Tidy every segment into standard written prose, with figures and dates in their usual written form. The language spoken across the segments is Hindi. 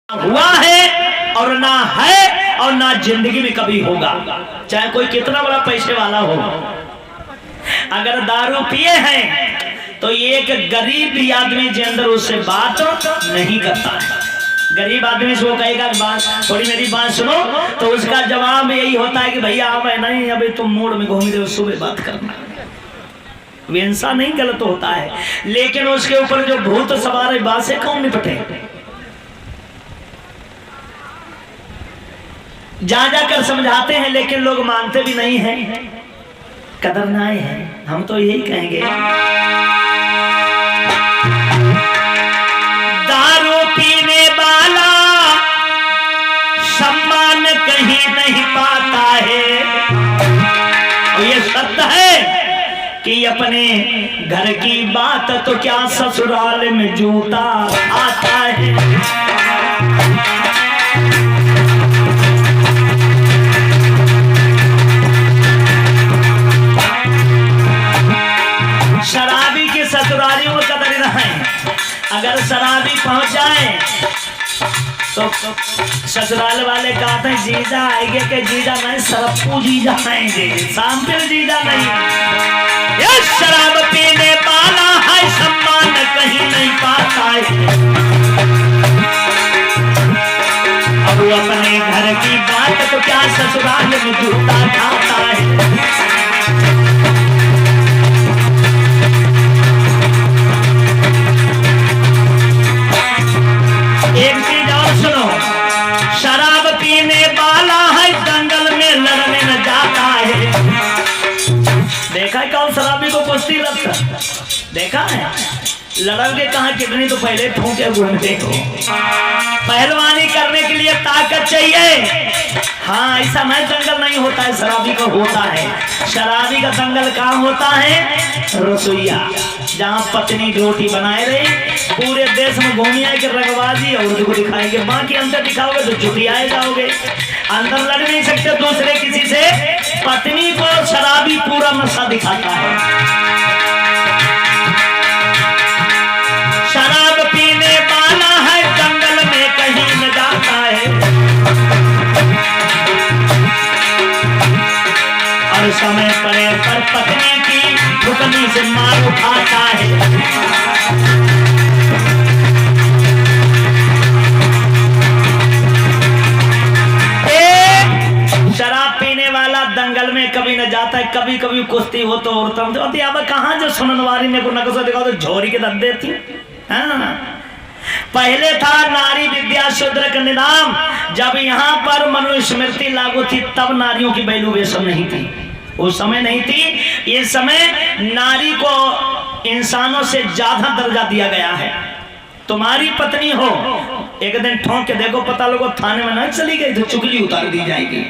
हुआ है और ना है और ना जिंदगी में कभी होगा, चाहे कोई कितना बड़ा पैसे वाला हो। अगर दारू पिए हैं तो एक गरीब भी आदमी के अंदर उससे बात नहीं करता है। गरीब आदमी से वो कहेगा बात थोड़ी मेरी बात सुनो, तो उसका जवाब यही होता है कि भैया आप है नहीं, अभी तुम मूड में घूम रहे हो, सुबह बात करना। वे इंसान नहीं गलत होता है, लेकिन उसके ऊपर जो भूत सवार है बात से कौन निपटे। जा जाकर समझाते हैं लेकिन लोग मानते भी नहीं हैं, कदरनाए हैं। हम तो यही कहेंगे दारू पीने वाला सम्मान कहीं नहीं पाता है। और ये सत्य है कि अपने घर की बात तो क्या ससुराल में जूता आता है। शराबी के ससुरालियों को कदर नहीं। अगर शराबी पहुंच जाए तो ससुराल वाले कहते हैं जीजा आएंगे के जीजा नहीं, सरप्पू जीजा आएंगे, शाम पे जीजा नहीं। ये शराब पीने वाला है सम्मान कहीं नहीं पाता है। अब वो अपने घर की बात तो क्या ससुराल में जूता खाता है। एक चीज और सुनो, शराब पीने वाला है दंगल में लड़ने न जाता है। देखा है कौन शराबी को कुश्ती लगता, देखा है? लड़ोगे कहाँ कितनी तो पहले ठोके घूमते हो। पहलवानी करने के लिए ताकत चाहिए। हाँ, ऐसा मैं दंगल नहीं होता है, शराबी का होता है। शराबी का दंगल कहाँ होता है? रसोईया, जहाँ पत्नी रोटी बनाए रही। पूरे देश में घूमिया के रंगबाजी और को दिखाएंगे, बाकी अंदर दिखाओगे तो जुटियाए जाओगे। अंदर लड़ नहीं सकते दूसरे किसी से। पत्नी को शराबी पूरा नशा दिखाता है। शराब पीने वाला है जंगल में कहीं न जाता है। और समय पड़े पर पत्नी की ठुकनी से मार उठाता है। शराब पीने वाला दंगल में कभी न जाता है। कभी कभी कुश्ती हो तो औरतों कहाँ जो सुननवारी ने को नक्शा दिखाओ तो झोरी के दंदे थी। हाँ। पहले था नारी विद्या शूद्र का निदान। जब यहाँ पर मनुस्मृति लागू थी तब नारियों की वैल्यूएशन नहीं थी, उस समय नहीं थी। इस समय नारी को इंसानों से ज्यादा दर्जा दिया गया है। तुम्हारी पत्नी हो, एक दिन ठोंक के देखो, पता लोगो थाने में नहीं चली गई तो चुगली उतार दी जाएगी,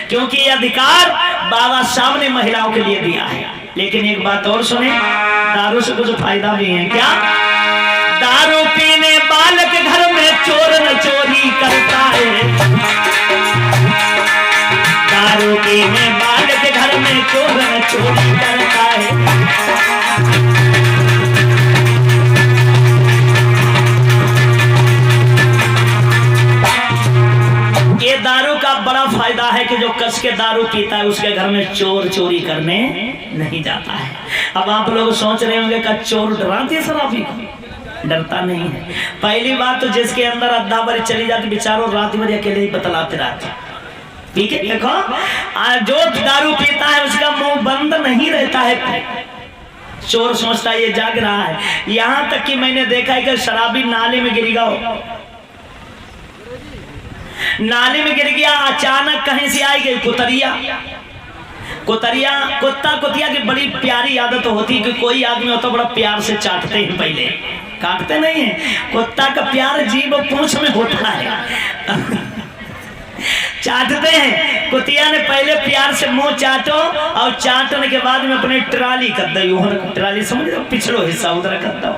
क्योंकि ये अधिकार बाबा साहब ने महिलाओं के लिए दिया है। लेकिन एक बात और सुने, दारू से कुछ फायदा भी है क्या? दारू पीने बालक घर में चोर न चोरी करता है। दारू पीने बालक घर में चोर न चोरी करता है। ये दारू का बड़ा फायदा है कि जो कस के दारू पीता है उसके घर में चोर चोरी करने नहीं जाता है। अब आप लोग सोच रहे होंगे कि चोर डराती है शराबी को? डरता नहीं है। पहली बात तो जिसके अंदर अद्धा भरी चली जाती बेचारों रात भर अकेले ही बतलाते रहते। ठीक है, देखो जो दारू पीता है उसका मुंह बंद नहीं रहता है। चोर सोचता है ये जाग रहा है। यहाँ तक कि मैंने देखा है कि शराबी नाले में गिर गया, नाले में गिर गया, अचानक कहीं से आई गई कुतरिया। कुत्ता कुतिया की बड़ी प्यारी आदत होती है कि कोई आदमी हो तो बड़ा प्यार से चाटते हैं, पहले काटते नहीं है। कुत्ता का प्यार जीभ पूंछ में होता है। चाटते हैं। कुतिया ने पहले प्यार से मुंह चाटो और चाटने के बाद में अपने ट्राली कर दो। ट्राली समझ लो, पिछलो हिस्सा उधर कर दो।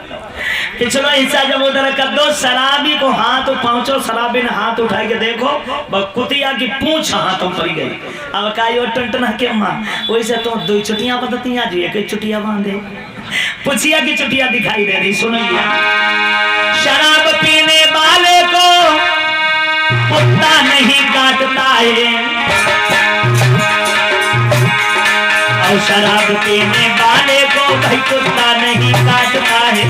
पिछलो हिस्सा जब उधर कर दो, शराबी को हाथ पहुंचो। शराबी ने हाथ उठा के देखो, कुतिया की पूंछ हाथों पर गई। अब का टंटना के माँ वैसे तो दो चुटियां बदती आज एक चुटिया बांधे। पुछिया की चुटिया दिखाई दे रही। सुनिए, शराब पीने वाले को नहीं काटता है, और शराब पीने वाले को भाई कुत्ता नहीं काटता है।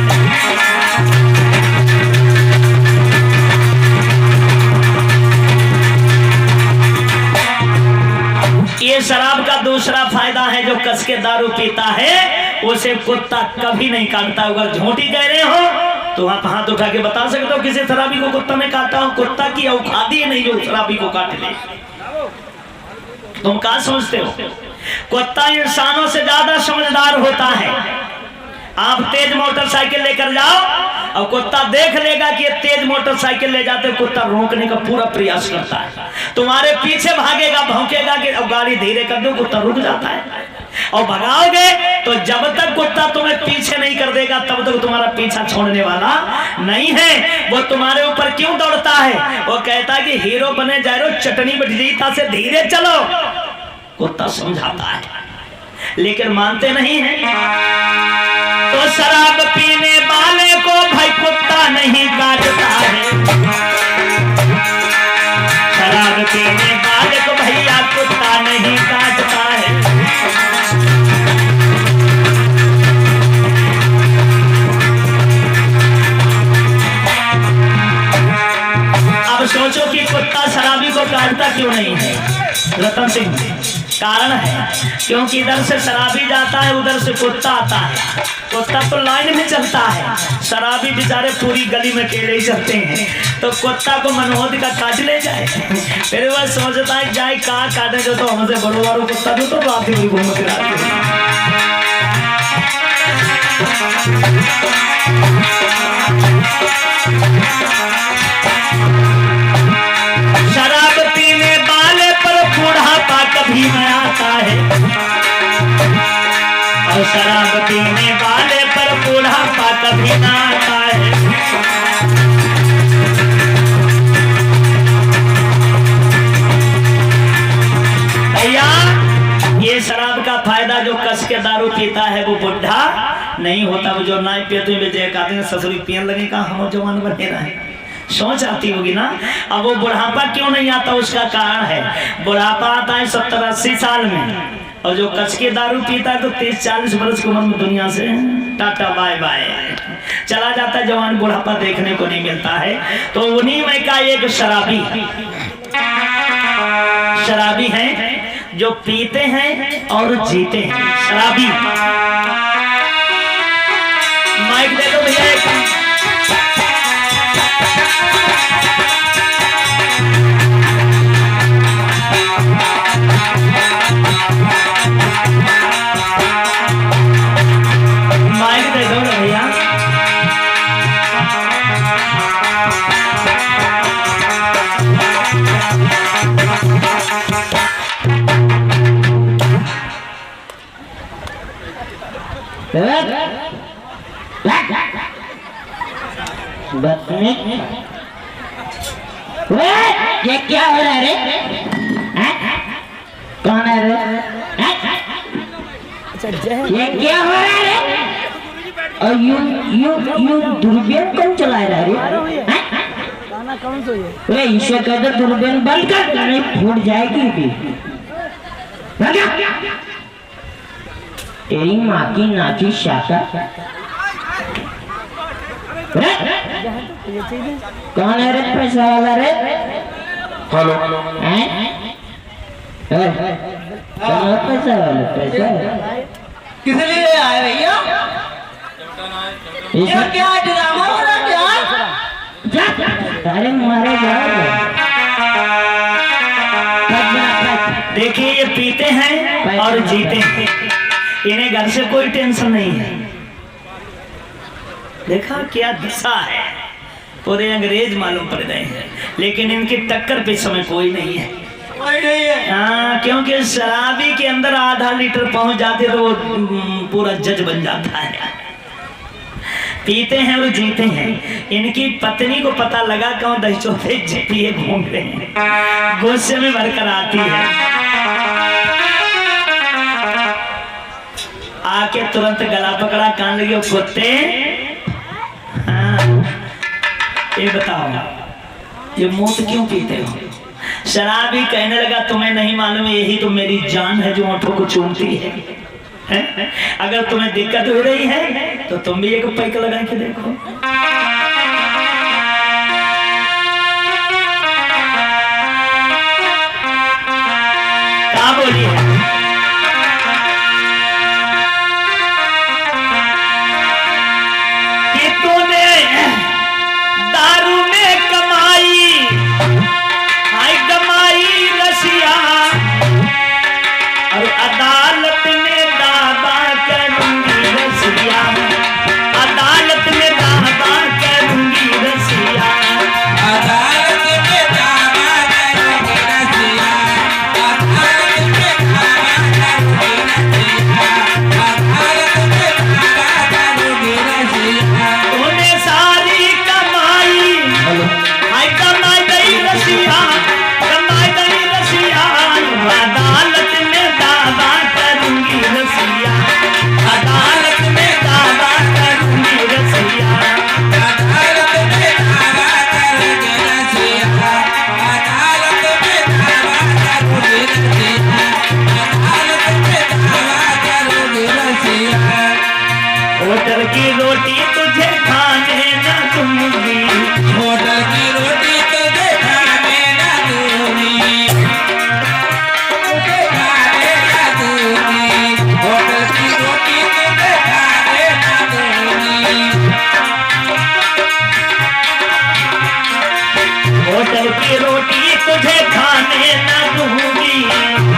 ये शराब का दूसरा फायदा है, जो कस के दारू पीता है उसे कुत्ता कभी नहीं काटता। अगर झूठी कह रहे हो तो आप हाथ उठा के बता सकते हो किसी शराबी को कुत्ता ने काटा हो? कुत्ता की औकाती है नहीं जो शराबी को काट ले। तुम क्या समझते हो? कुत्ता इंसानों से ज्यादा समझदार होता है। आप तेज मोटरसाइकिल लेकर जाओ और कुत्ता देख लेगा कि तेज मोटरसाइकिल ले जाते, कुत्ता रोकने का पूरा प्रयास करता है, तुम्हारे पीछे भागेगा, भौंकेगा कि अब गाड़ी धीरे कर दो, कुत्ता रुक जाता है। और भगाओगे तो जब तक कुत्ता तुम्हें पीछे नहीं कर देगा तब तक तुम्हारा पीछा छोड़ने वाला नहीं है। वो तुम्हारे ऊपर क्यों दौड़ता है? वो कहता है कि हीरो बने जा रहे हो, चटनी बटजीता से धीरे चलो, कुत्ता समझाता है, लेकिन मानते नहीं है। तो शराब पीने वाले को भाई कुत्ता नहीं काटता है, शराब पीने वाले को भैया कुत्ता नहीं काटता है। अब सोचो कि कुत्ता शराबी को काटता क्यों नहीं है? रतन सिंह, कारण है क्योंकि इधर से शराबी जाता है, उधर से कुत्ता आता है। कुत्ता तो लाइन में चलता है, शराबी बेचारे पूरी गली में अकेले ही चलते हैं। तो कुत्ता को मनोहर का काट ले जाए, फिर वह सोचता है जाए कहाँ काटे, जो तो हमसे बड़ो वालों कुत्ता जो तो बात ही घूम के शराब पीने वाले पर बुढ़ापा कभी न आता है, और शराब पीने वाले पर बुढ़ापा कभी न आता है। भैया ये शराब का फायदा, जो कस के दारू पीता है वो बुढ़ा नहीं होता। वो जो नाई पीते हुए कहते हैं ससुरी पियन लगे, कहा हम जवान बने रहे, सोच आती होगी ना। अब वो बुढ़ापा क्यों नहीं आता? उसका कारण है, बुढ़ापा आता है 70-80 साल में, और जो कस के दारू पीता है तो 30-40 वर्ष की उम्र में दुनिया से टाटा बाय बाय चला जाता है। जवान बुढ़ापा देखने को नहीं मिलता है। तो उन्हीं में का एक शराबी है जो पीते हैं और जीते हैं। शराबी माइक दे दो भैया एक। माइक दे दो भैया। ये क्या हो रहा है रे? कौन है रे? ये क्या हो रहा है रे? और यू दूरबीन कौन चला रहा है? गाना कौन सा है? अरे ईश्वर कहते दूरबीन बंद कर, नहीं फूट जाएगी भी। तेरी माँ की नाची शाखा। कौन है रे पैसा वाला रे? हेलो पैसा वाला? पैसा किस लिए आए भैया? ये क्या ड्रामा हो रहा है? अरे मारे देखिए ये पीते हैं और जीते हैं, इन्हें घर से कोई टेंशन नहीं है। देखा क्या दिशा है, पूरे अंग्रेज मालूम पड़ रहे हैं, लेकिन इनकी टक्कर पे समय कोई नहीं है। हाँ, क्योंकि शराबी के अंदर आधा लीटर पहुंच जाते तो वो पूरा जज बन जाता है। पीते हैं और जीते हैं। इनकी पत्नी को पता लगा कौन दही चौथे पिए घूम रहे हैं, गुस्से में भरकर आती है, आके तुरंत गला पकड़ा, कान लगी, कुत्ते हाँ, ये बताओ ये मौत क्यों पीते हो? शराबी कहने लगा तुम्हें नहीं मालूम यही तो मेरी जान है जो होठों को चूमती है? अगर तुम्हें दिक्कत हो रही है तो तुम भी एक पैक लगा के देखो। क्या बोली है? कि तूने दारू में कमाई, हाय कमाई रसिया, और अदालत में दावा करूंगी रसिया, अदालत में दावा करूंगी रसिया, अदालत में दावा करूंगी रसिया, अदालत में दावा करूंगी रसिया, अदालत में दावा करूंगी रसिया। तूने सारी कमाई, हाय कमाई गई रसिया, कमाई गई रसिया, अदालत में दावा करूंगी रसिया, अदालत में दावा करूंगी रसिया, अदालत में दावा करूंगी रसिया, अदालत में दावा करूंगी रसिया, अदालत में दावा करूंगी रसिया। होटल की रोटी तुझे खाने न दूंगी, होटल की रोटी तुझे खाने न दूंगी, तुझे खाने न दूंगी, होटल की रोटी तुझे खाने न दूंगी, होटल की रोटी तुझे खाने न दूंगी,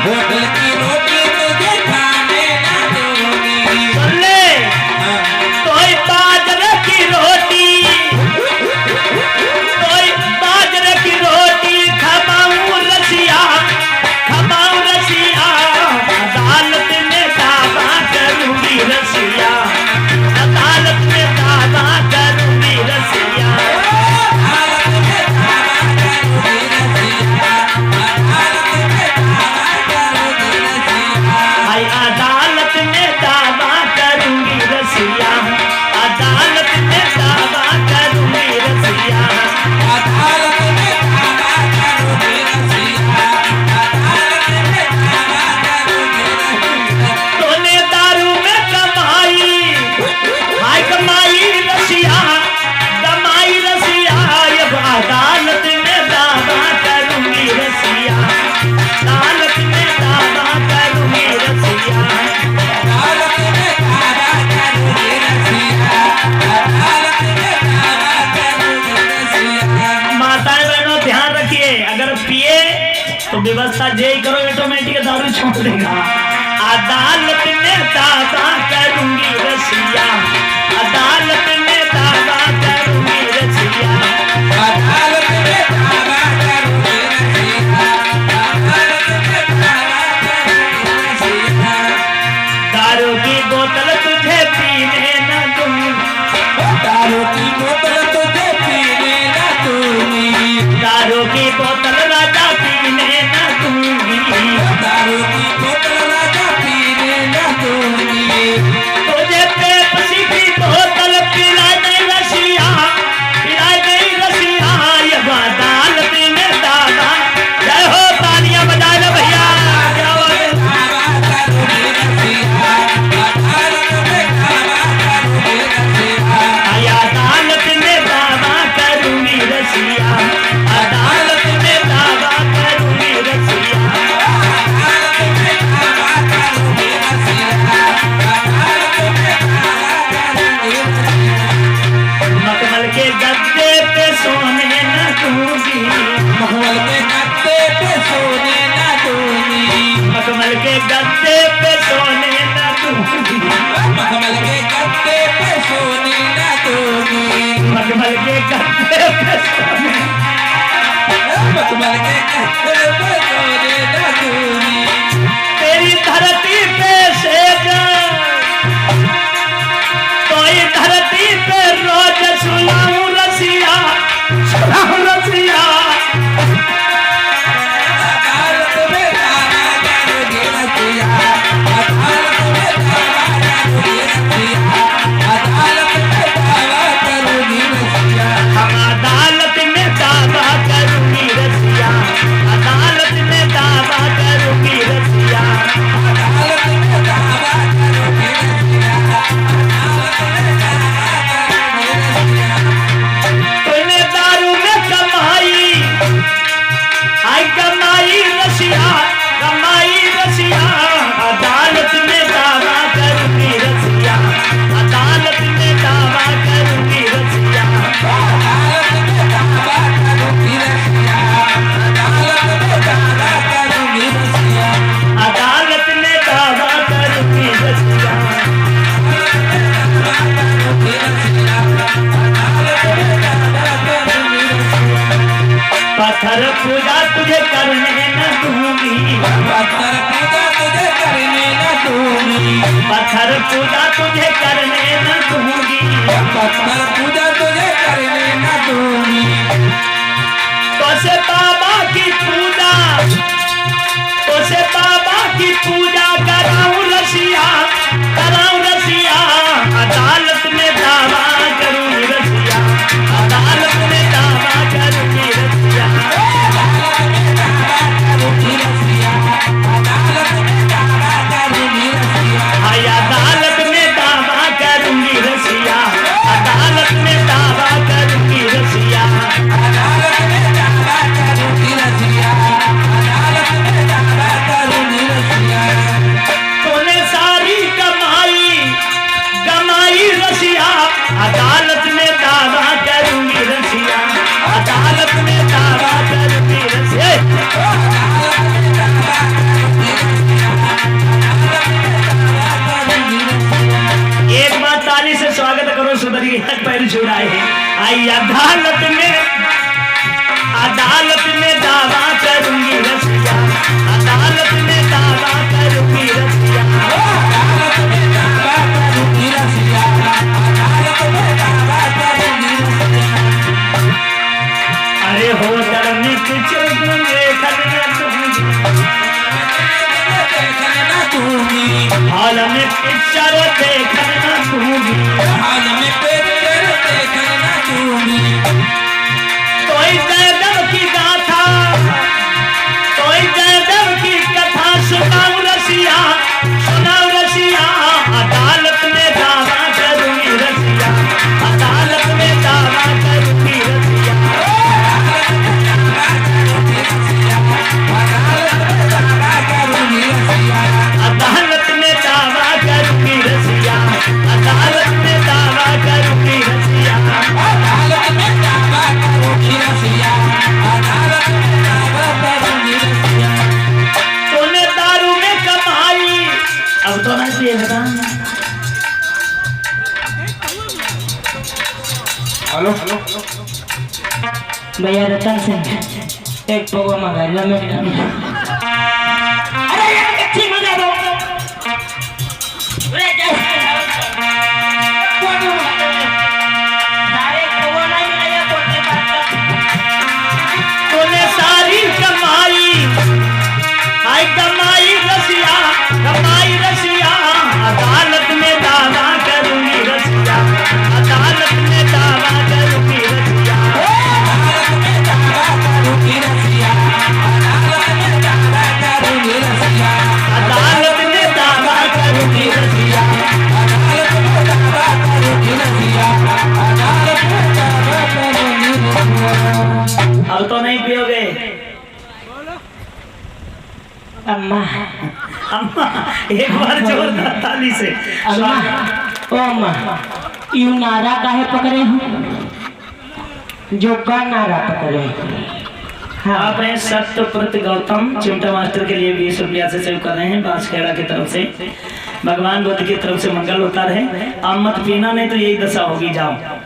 होटल की रोटी तुझे खाने न दूंगी। सुन ले तोय बाजरे की रोटी, तोय बाजरे की रोटी खमाऊं रसिया, खमाऊं रसिया, अदालत में दावा करूंगी रसिया, अदालत में दावा करूंगी रसिया, अदालत में दावा करूंगी रसिया, अदालत में दावा करूंगी रसिया, हाय अदालत में दावा करूंगी रसिया, अदालत में दावा करूंगी रसिया, अदालत में दावा करूंगी रसिया, अदालत में दावा करूंगी रसिया। तूने दारू में कमाई, हाय कमाई रसिया, कमाई रसिया, अब अदालत में दावा करूंगी रसिया, अदालत में दावा करूंगी रसिया, अदालत में दावा करूंगी रसिया, अदालत में दावा करूंगी रसिया। माताएं बहनों ध्यान रखिए, अगर पिए तो व्यवस्था जे ही करो ऑटोमेटिक दारू छोड़ देगा। अदालत में दावा करूंगी रसिया, अदालत में दावा करूंगी रसिया, अदालत में दावा करूंगी रसिया, अदालत में दावा करूंगी रसिया। दारू की बोतल तुझे पीने न दूंगी, दारू की बोतल तुझे पीने न दूंगी, दारू की बोतल राजा पीने न दूंगी, दारू की बोतल राजा पीने न दूंगी, तुझे पेप्सी की बोतल पिला दे रसिया, पिला दे रसिया, ये अदालत में दावा। जय हो, तालियां बजा लो भैया, क्या बात है? दावा करूंगी रसिया, अदालत में दावा करूंगी रसिया, आय अदालत में दावा करूंगी रसिया, अदालत में दावा करूंगी रसिया, अदालत में दावा करूंगी रसिया, अदालत में दावा करूंगी रसिया। मखमल के गद्दे पे सोने न दूंगी, मखमल के गद्दे पे सोने न दूंगी, मखमल के गद्दे पे सोने न दूंगी, मखमल के गद्दे पे सोने न दूंगी, मखमल के गद्दे पे सोने, मखमल के गद्दे पे सोने न दूंगी। तेरी धरती पे सेज, तो ये धरती पे रोज सुनाऊं रसिया, सुनाऊं रसिया, अदालत में दावा करूंगी रसिया, अदालत में दावा करूंगी रसिया, अदालत में दावा करूंगी रसिया, हम अदालत में दावा करूंगी रसिया, पत्थर पूजा तुझे करने न दूंगी, पत्थर पूजा तुझे करने न दूंगी, पत्थर पूजा तुझे करने न दूंगी, पत्थर पूजा तुझे करने न दूंगी। तो से बाबा की पूजा, तो से बाबा की पूजा कराऊं रसिया, कराऊं रसिया, अदालत में दावा करूंगी रसिया, अदालत में दावा करूंगी रसिया, हाय अदालत में दावा करूंगी रसिया, अदालत में दावा करूंगी रसिया। तूने सारी कमाई कमाई रसिया, अदालत में दावा करूंगी रसिया, अदालत में दावा करूंगी रसिया। एक बार ताली से स्वागत करो सुंदरी के हाथ पैर छुड़ाए हैं। आई अदालत में दावा करूंगी रसिया, अदालत में दावा करूंगी रसिया। अरे होटल में पिक्चर हॉल में पिक्चर देखना दूंगी, कोई जयदेव की गाथा, कोई जयदेव की कथा सुनाऊं रसिया, सुनाऊं रसिया, अदालत में दावा करूंगी रसिया, अदालत में दावा करूंगी रसिया। अदालत में दावा करूंगी रसिया, अदालत में दावा करूंगी रसिया। तूने दारू में कमाई, अब तो ना ये बता। हेलो भैया रतन सिंह एक पौवा मंगा लो मेरे। अरे यार कच्ची मंगा दो। अरे तूने सारी कमाई, आई कमाई रसिया, कमाई रसिया, अदालत में दावा करूंगी रसिया, अदालत में दावा करूंगी रसिया। अदालत में दावा करूंगी रसिया। अब तो नहीं पियोगे अम्मा, अम्मा, एक बार जोरदार ताली से अम्मा, ओ अम्मा, यू नारा काहे पकड़े हो? जो का नारा पकड़े? हाँ। आप हैं सत्यव्रत गौतम, चिमटा मास्टर के लिए 20 रुपया से सेव कर रहे हैं बांसखेड़ा की तरफ से। भगवान बुद्ध की तरफ से मंगल होता रहे। अब मत पीना, नहीं तो यही दशा होगी। जाओ।